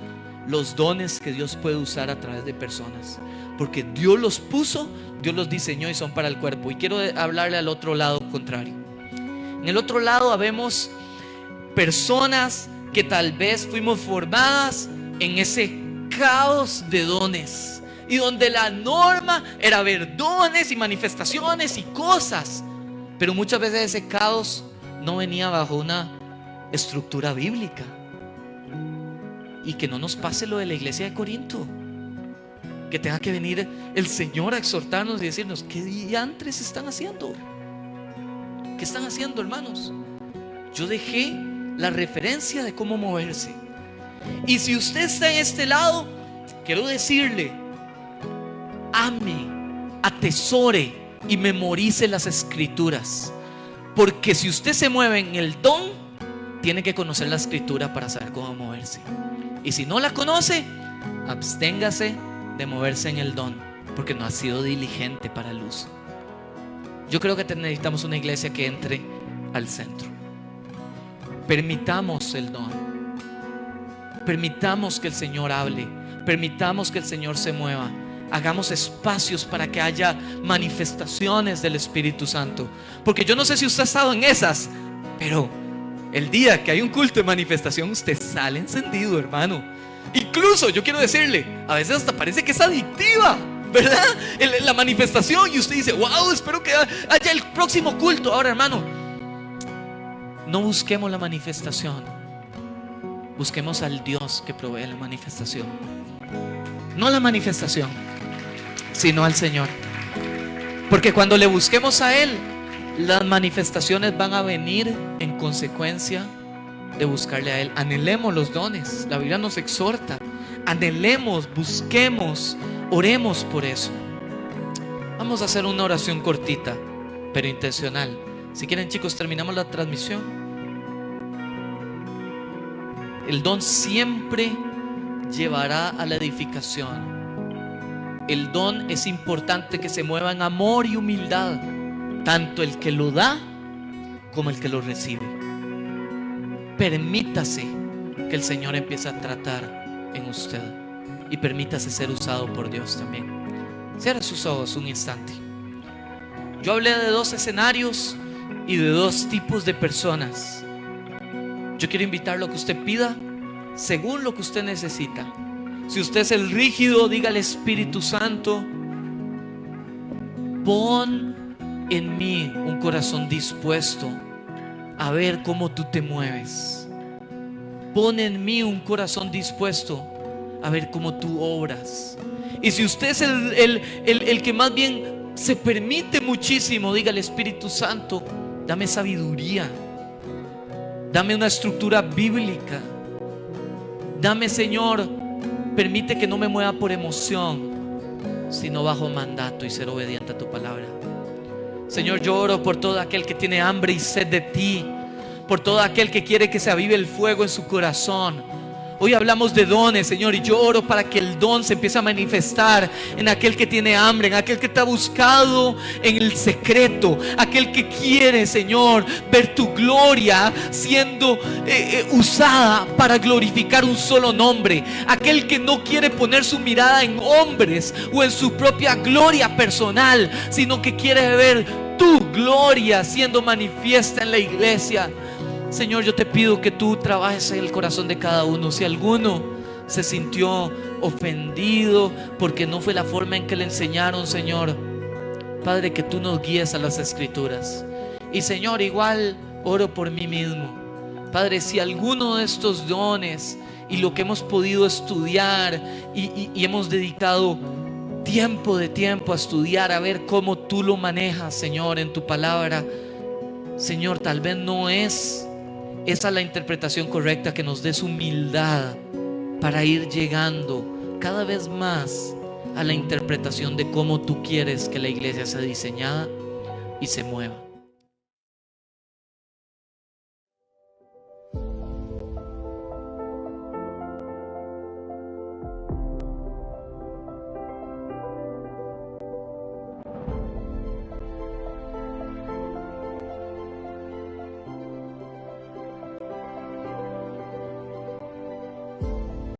A: los dones que Dios puede usar a través de personas, porque Dios los puso, Dios los diseñó y son para el cuerpo. Y quiero hablarle al otro lado contrario. En el otro lado habemos personas que tal vez fuimos formadas en ese caos de dones, y donde la norma era ver dones y manifestaciones y cosas, pero muchas veces ese caos no venía bajo una estructura bíblica. Y que no nos pase lo de la iglesia de Corinto, que tenga que venir el Señor a exhortarnos y decirnos: ¿qué diantres están haciendo? ¿Qué están haciendo, hermanos? Yo dejé la referencia de cómo moverse. Y si usted está en este lado, quiero decirle: ame, atesore y memorice las escrituras, porque si usted se mueve en el don, tiene que conocer la escritura para saber cómo moverse. Y si no la conoce, absténgase de moverse en el don, porque no ha sido diligente para el uso. Yo creo que necesitamos una iglesia que entre al centro. Permitamos el don, permitamos que el Señor hable, permitamos que el Señor se mueva. Hagamos espacios para que haya manifestaciones del Espíritu Santo. Porque yo no sé si usted ha estado en esas, pero el día que hay un culto de manifestación, usted sale encendido, hermano. Incluso yo quiero decirle, a veces hasta parece que es adictiva, ¿verdad? La manifestación, y usted dice: wow, espero que haya el próximo culto. Ahora, hermano, no busquemos la manifestación, busquemos al Dios que provee la manifestación. No la manifestación, sino al Señor. Porque cuando le busquemos a Él, las manifestaciones van a venir en consecuencia de buscarle a Él. Anhelemos los dones. La Biblia nos exhorta: anhelemos, busquemos, oremos por eso. Vamos a hacer una oración cortita, pero intencional. Si quieren, chicos, terminamos la transmisión. El don siempre llevará a la edificación. El don es importante que se mueva en amor y humildad, tanto el que lo da como el que lo recibe. Permítase que el Señor empiece a tratar en usted, y permítase ser usado por Dios también. Cierre sus ojos un instante. Yo hablé de dos escenarios y de dos tipos de personas. Yo quiero invitarlo a que usted pida según lo que usted necesita. Si usted es el rígido, diga al Espíritu Santo: pon en mí un corazón dispuesto a ver cómo tú te mueves. Pon en mí un corazón dispuesto a ver cómo tú obras. Y si usted es el que más bien se permite muchísimo, diga al Espíritu Santo: dame sabiduría, dame una estructura bíblica. Dame, Señor, permite que no me mueva por emoción, sino bajo mandato y ser obediente a tu palabra. Señor, yo oro por todo aquel que tiene hambre y sed de ti, por todo aquel que quiere que se avive el fuego en su corazón. Hoy hablamos de dones, Señor, y yo oro para que el don se empiece a manifestar en aquel que tiene hambre, en aquel que te ha buscado en el secreto, aquel que quiere, Señor, ver tu gloria siendo usada para glorificar un solo nombre, aquel que no quiere poner su mirada en hombres o en su propia gloria personal, sino que quiere ver tu gloria siendo manifiesta en la iglesia. Señor, yo te pido que tú trabajes en el corazón de cada uno. Si alguno se sintió ofendido porque no fue la forma en que le enseñaron, Señor, Padre, que tú nos guíes a las escrituras. Y Señor, igual oro por mí mismo. Padre, si alguno de estos dones y lo que hemos podido estudiar y hemos dedicado tiempo a estudiar, a ver cómo tú lo manejas, Señor, en tu palabra, Señor, tal vez no es esa la interpretación correcta. Que nos des humildad para ir llegando cada vez más a la interpretación de cómo tú quieres que la iglesia sea diseñada y se mueva.